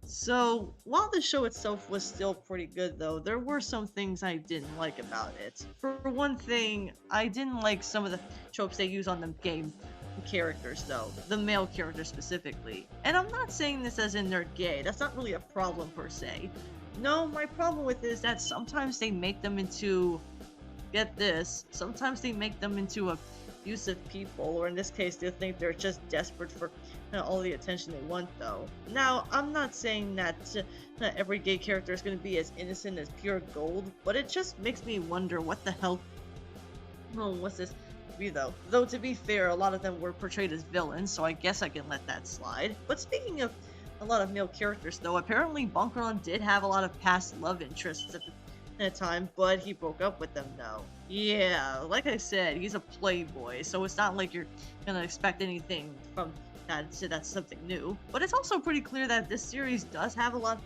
Speaker 1: So, while the show itself was still pretty good though, there were some things I didn't like about it. For one thing, I didn't like some of the tropes they use on the game characters though, the male characters specifically. And I'm not saying this as in they're gay, that's not really a problem per se. No, my problem with it is that sometimes they make them into, get this, sometimes they make them into abusive people, or in this case, they think they're just desperate for all the attention they want though. Now, I'm not saying that every gay character is going to be as innocent as pure gold, but it just makes me wonder what the hell, what's this be though? Though to be fair, a lot of them were portrayed as villains, so I guess I can let that slide. But speaking of a lot of male characters though, apparently Bunkeron did have a lot of past love interests at the time, but he broke up with them now. Yeah, like I said, he's a playboy, so it's not like you're gonna expect anything from that's something new. But it's also pretty clear that this series does have a lot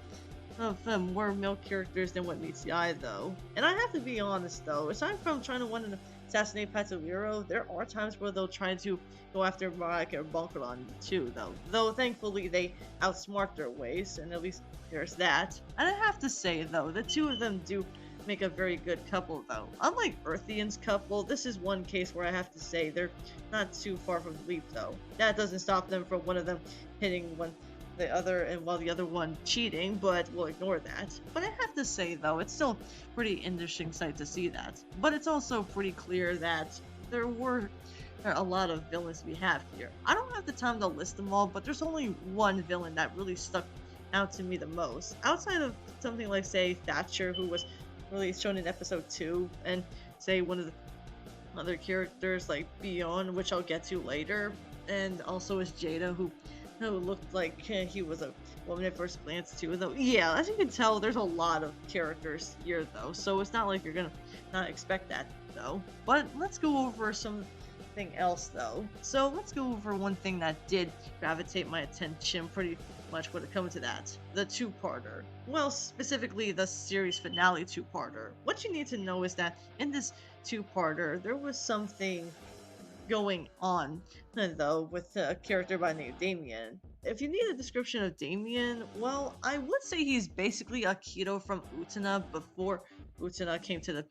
Speaker 1: of more male characters than what meets the eye though. And I have to be honest though, aside from trying to want to assassinate Patalliro, there are times where they'll try to go after Marek or Bunkeron too though. Though thankfully they outsmart their ways, and at least there's that. And I have to say though, the two of them do make a very good couple though. Unlike Earthian's couple, this is one case where I have to say they're not too far from the leap though. That doesn't stop them from one of them hitting the other, and while the other one cheating, but we'll ignore that. But I have to say though, it's still pretty interesting sight to see that. But it's also pretty clear that there are a lot of villains we have here. I don't have the time to list them all, but there's only one villain that really stuck out to me the most. Outside of something like, say, Thatcher, who was really shown in episode 2, and say one of the other characters like Beyond, which I'll get to later, and also is Jada, who looked like he was a woman at first glance too, though. Yeah, as you can tell, there's a lot of characters here though, so it's not like you're gonna not expect that though. But let's go over something else though. So let's go over one thing that did gravitate my attention pretty much when it comes to that. The two-parter. Well, specifically the series finale two-parter. What you need to know is that in this two-parter, there was something going on, though, with a character by the name of Damien. If you need a description of Damien, well, I would say he's basically Akito from Utena before Utena came to the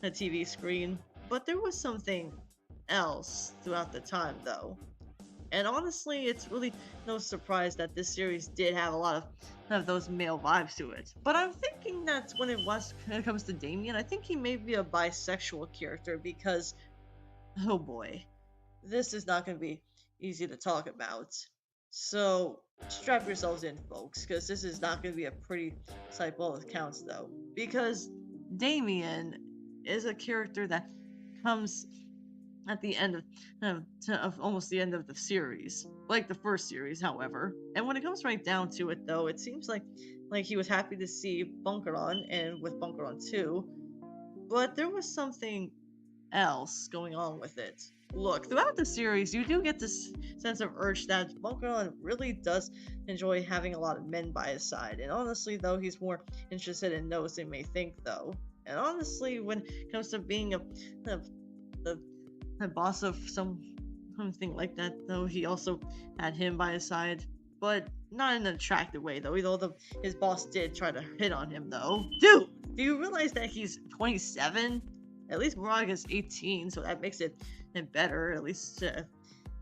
Speaker 1: TV screen. But there was something else throughout the time, though. And honestly, it's really no surprise that this series did have a lot of those male vibes to it. But I'm thinking that when it comes to Damien, I think he may be a bisexual character because, oh boy, this is not going to be easy to talk about. So strap yourselves in, folks, because this is not going to be a pretty sight ball of accounts, though. Because Damien is a character that comes at the end of almost the end of the series, like the first series, however. And when it comes right down to it, though, it seems like he was happy to see Bunkeron, and with Bunkeron too. But there was something else going on with it. Look, throughout the series, you do get this sense of urge that Bunkeron really does enjoy having a lot of men by his side. And honestly, though, he's more interested in those than may think, though. And honestly, when it comes to being a boss of something like that, though, he also had him by his side, but not in an attractive way, though. Although his boss did try to hit on him, though. Dude, do you realize that he's 27? At least Murag is 18, so that makes it better. At least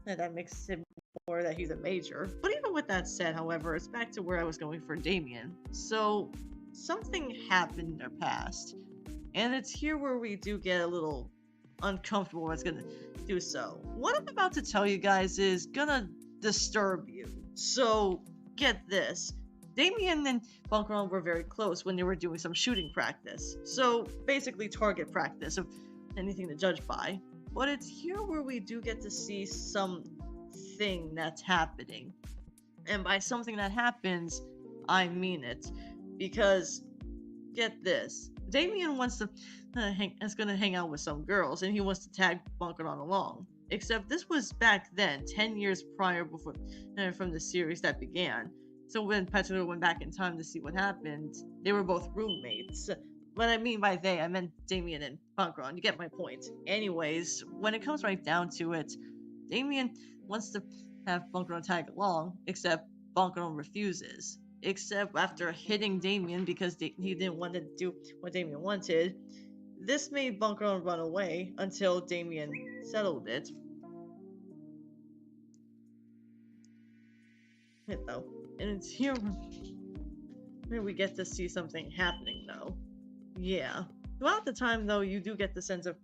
Speaker 1: that makes it more that he's a major. But even with that said, however, it's back to where I was going for Damien. So something happened in their past, and it's here where we do get a little uncomfortable when it's gonna do so. What I'm about to tell you guys is gonna disturb you. So get this. Damien and Bunkeron were very close when they were doing some shooting practice. So basically target practice of anything to judge by. But it's here where we do get to see something that's happening. And by something that happens, I mean it. Because get this. Damien wants to is going to hang out with some girls, and he wants to tag Bunkeron along. Except this was back then, 10 years prior before from the series that began. So when Patalliro went back in time to see what happened, they were both roommates. What I mean by they, I meant Damien and Bunkeron. You get my point. Anyways, when it comes right down to it, Damien wants to have Bunkeron tag along, except Bunkeron refuses. Except after hitting Damien because he didn't want to do what Damien wanted, this made Bunkeron run away until Damien settled it. Though. And it's here where we get to see something happening, though. Yeah. Throughout the time, though, you do get the sense of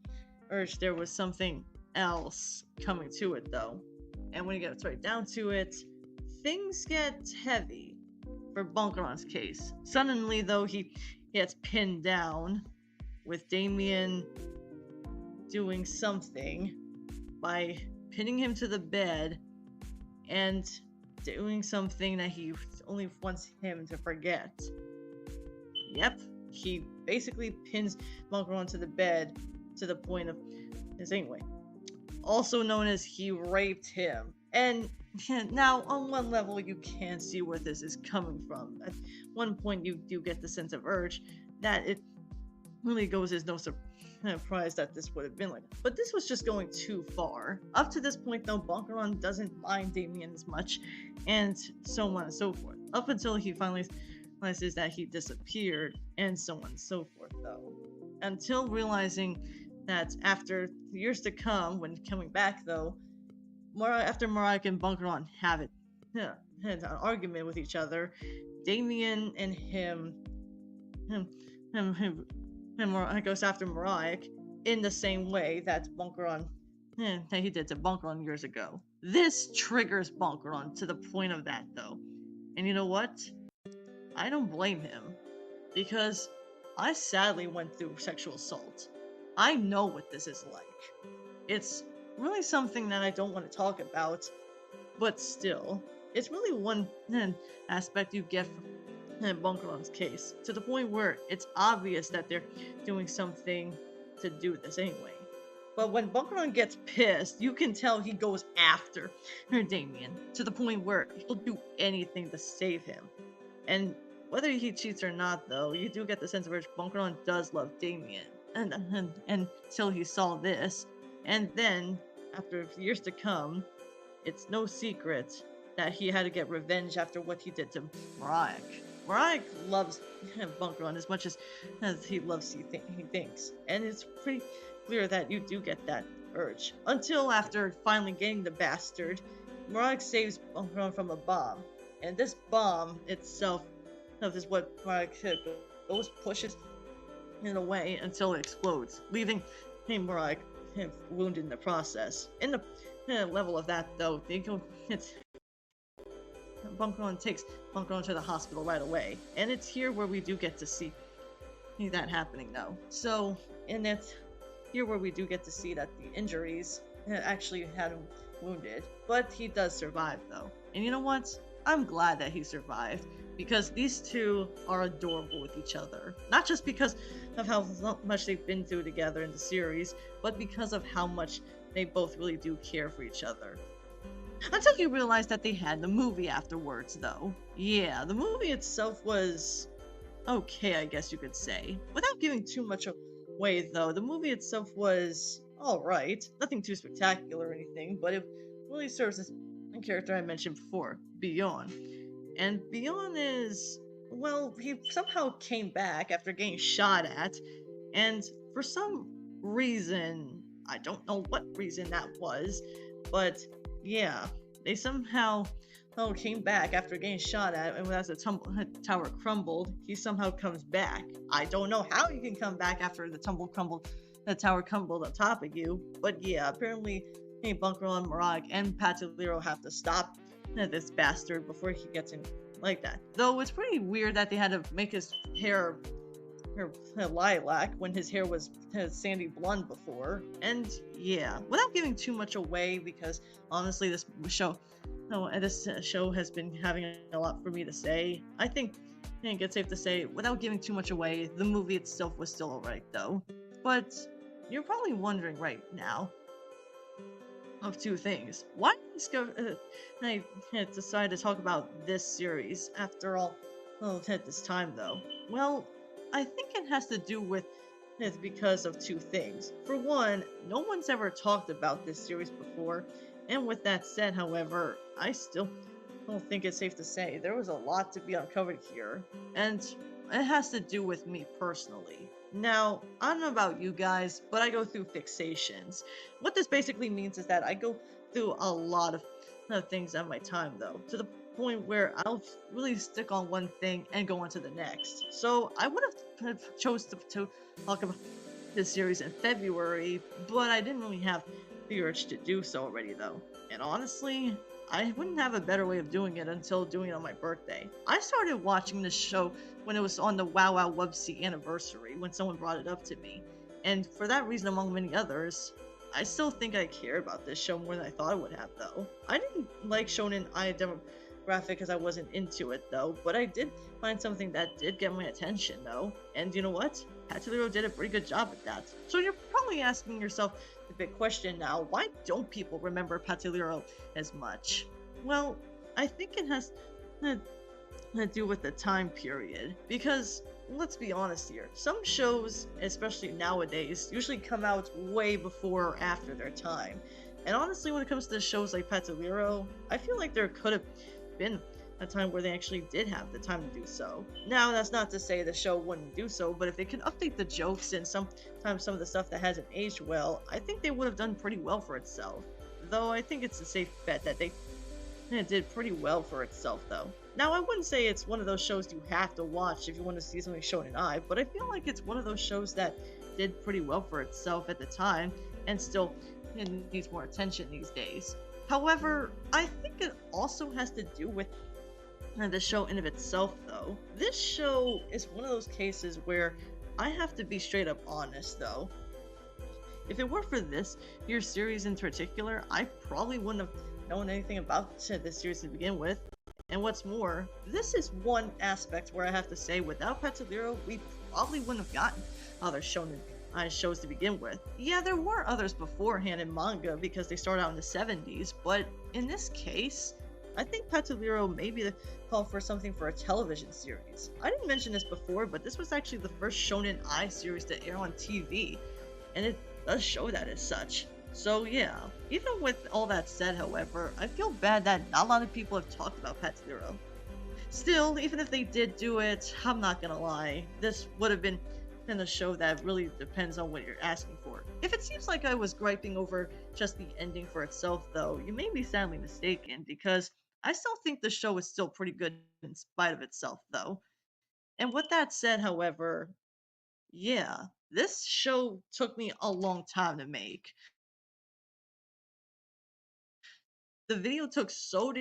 Speaker 1: urge there was something else coming to it, though. And when you get right down to it, things get heavy for Bunkeron's case. Suddenly, though, he gets pinned down with Damien doing something by pinning him to the bed and doing something that he only wants him to forget. Yep, he basically pins Bunkeron to the bed to the point of his anyway. Also known as he raped him. And now, on one level, you can see where this is coming from. At one point, you do get the sense of urge that it really goes as no surprise that this would have been like that. But this was just going too far. Up to this point, though, Bunkeron doesn't mind Damien as much, and so on and so forth. Up until he finally realizes that he disappeared, and so on and so forth, though. Until realizing that after years to come, when coming back, though, after Murag and Bunkeron had an argument with each other, Damien and him goes after Murag in the same way that Bunkeron that he did to Bunkeron years ago. This triggers Bunkeron to the point of that, though. And you know what? I don't blame him, because I sadly went through sexual assault. I know what this is like. It's really something that I don't want to talk about, but still, it's really one aspect you get from Bunkeron's case, to the point where it's obvious that they're doing something to do this anyway. But when Bunkeron gets pissed, you can tell he goes after Damien, to the point where he'll do anything to save him. And whether he cheats or not, though, you do get the sense of which Bunkeron does love Damien, and until he saw this, and then after years to come, it's no secret that he had to get revenge after what he did to Mariah. Mariah loves Bunkeron as much as he loves he thinks. And it's pretty clear that you do get that urge. Until after finally getting the bastard, Mariah saves Bunkeron from a bomb. And this bomb itself is what Mariah goes, pushes it away until it explodes, leaving Mariah wounded in the process. In the level of that, though, it's Bunkeron takes Bunkeron to the hospital right away, and it's here where we do get to see that happening, though. So, and it's here where we do get to see that the injuries actually had him wounded, but he does survive, though. And you know what? I'm glad that he survived, because these two are adorable with each other. Not just because of how much they've been through together in the series, but because of how much they both really do care for each other. Until you realize that they had the movie afterwards, though. Yeah, the movie itself was okay, I guess you could say. Without giving too much away, though, the movie itself was alright. Nothing too spectacular or anything, but it really serves this character I mentioned before, Beyond. And Beyond is, well, he somehow came back after getting shot at, and for some reason, I don't know what reason that was, but yeah, they somehow came back after getting shot at, and as the tower crumbled, he somehow comes back. I don't know how you can come back after the tower crumbled on top of you, but yeah, apparently Bunkeron, Marag, and Patalliro have to stop this bastard before he gets in like that. Though it's pretty weird that they had to make his hair lilac when his hair was sandy blonde before. And yeah, without giving too much away, because honestly this show has been having a lot for me to say, I think it's safe to say, without giving too much away, the movie itself was still alright though. But you're probably wondering right now of two things. Why did I decide to talk about this series after all at this time though? Well, I think it has to do with it's because of two things. For one, no one's ever talked about this series before, and with that said, however, I still don't think it's safe to say there was a lot to be uncovered here, and it has to do with me personally. Now, I don't know about you guys, but I go through fixations. What this basically means is that I go through a lot of things at my time, though, to the point where I'll really stick on one thing and go on to the next. So I would have chose to talk about this series in February, but I didn't really have the urge to do so already, though. And honestly, I wouldn't have a better way of doing it until doing it on my birthday. I started watching this show when it was on the Wow Wow Wubsy anniversary, when someone brought it up to me. And for that reason, among many others, I still think I cared about this show more than I thought I would have, though. I didn't like Shonen-ai demographic because I wasn't into it, though, but I did find something that did get my attention, though. And you know what? Patalliro did a pretty good job at that. So you're probably asking yourself the big question now, why don't people remember Patalliro as much? Well, I think it has to do with the time period, because let's be honest here, some shows, especially nowadays, usually come out way before or after their time. And honestly, when it comes to shows like Patalliro, I feel like there could have been a time where they actually did have the time to do so. Now, that's not to say the show wouldn't do so, but if they could update the jokes and sometimes some of the stuff that hasn't aged well, I think they would have done pretty well for itself. Though I think it's a safe bet that it did pretty well for itself, though. Now, I wouldn't say it's one of those shows you have to watch if you want to see something Shonen-ai, but I feel like it's one of those shows that did pretty well for itself at the time, and still needs more attention these days. However, I think it also has to do with the show in of itself, though. This show is one of those cases where I have to be straight up honest, though. If it were for this series in particular, I probably wouldn't have known anything about this series to begin with. And what's more, this is one aspect where I have to say, without Patalliro, we probably wouldn't have gotten other Shonen-ai shows to begin with. Yeah, there were others beforehand in manga because they started out in the 70s, but in this case, I think Patalliro may be the call for something for a television series. I didn't mention this before, but this was actually the first Shonen-ai series to air on TV, and it does show that as such. So yeah, even with all that said, however, I feel bad that not a lot of people have talked about Patalliro. Still, even if they did do it, I'm not gonna lie. This would have been a show that really depends on what you're asking for. If it seems like I was griping over just the ending for itself, though, you may be sadly mistaken because I still think the show is still pretty good in spite of itself, though. And with that said, however, yeah, this show took me a long time to make. The video took so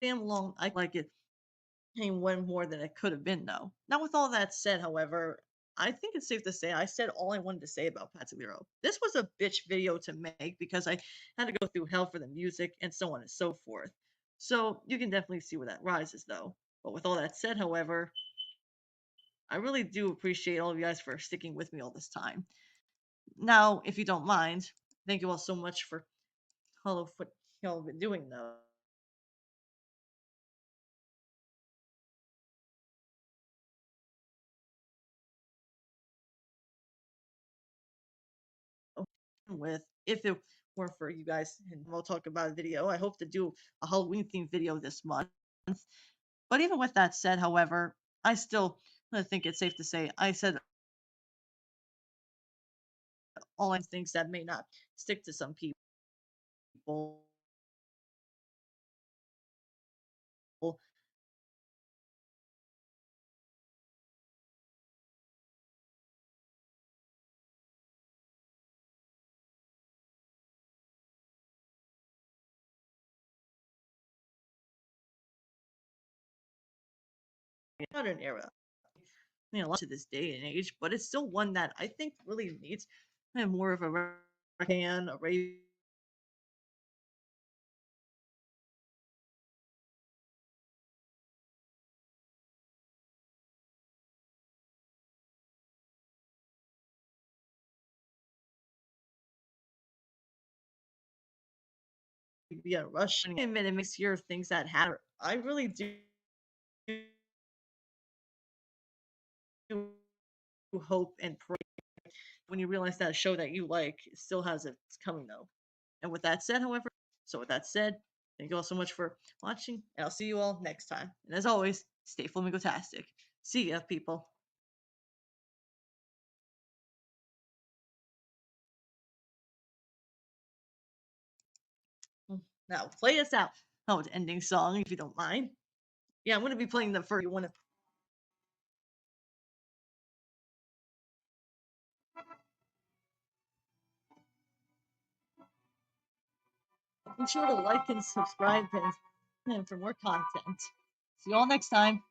Speaker 1: damn long, I like it became one more than it could have been, though. Now, with all that said, however, I think it's safe to say I said all I wanted to say about Patalliro. This was a bitch video to make because I had to go through hell for the music and so on and so forth. So you can definitely see where that rises, though. But with all that said, however, I really do appreciate all of you guys for sticking with me all this time. Now, if you don't mind, thank you all so much for all of what y'all have been doing, though. With if it weren't for you guys, and we'll talk about a video. I hope to do a Halloween themed video this month. But even with that said, however, I still think it's safe to say I said all things that may not stick to some people. Modern era, a lot to this day and age, but it's still one that I think really needs more of a can, a raise be a rush. I admit it makes your things that happen. I really do hope and pray when you realize that a show that you like still has its coming though. And with that said, however, with that said, thank you all so much for watching, and I'll see you all next time. And as always, stay flamingo-tastic. See ya, people. Now, play us out. Oh, it's ending song, if you don't mind. Yeah, I'm gonna be playing the first. You wanna be sure to like and subscribe and for more content. See you all next time.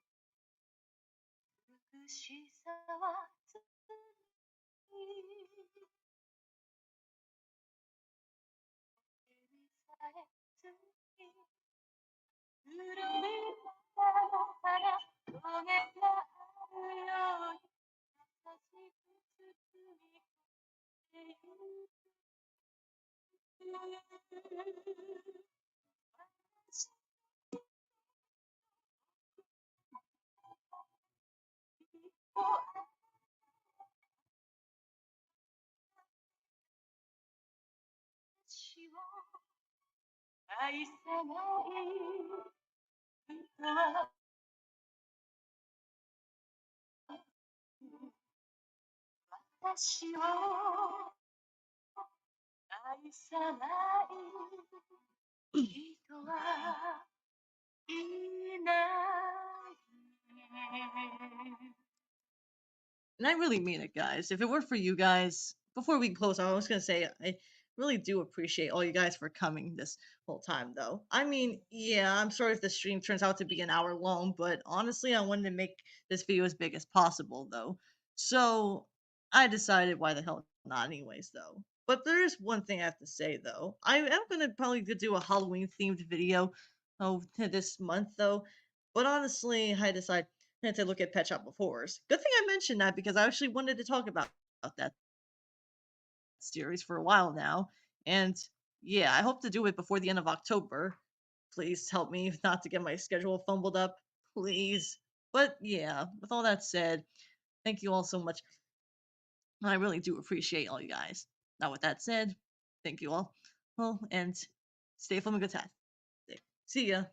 Speaker 1: And I really mean it, guys. If it weren't for you guys, before we close, I was gonna say I really do appreciate all you guys for coming this whole time, though. I mean, yeah, I'm sorry if the stream turns out to be an hour long, but honestly, I wanted to make this video as big as possible, though. So I decided why the hell not, anyways, though. But there is one thing I have to say, though. I am gonna probably do a Halloween themed video, this month, though. But honestly, I decided to look at Pet Shop of Horrors. Good thing I mentioned that because I actually wanted to talk about that series for a while now. And yeah, I hope to do it before the end of October. Please help me not to get my schedule fumbled up. Please. But yeah, with all that said, thank you all so much. I really do appreciate all you guys. Now, with that said, thank you all. Well, and stay flamingo-tastic. See ya.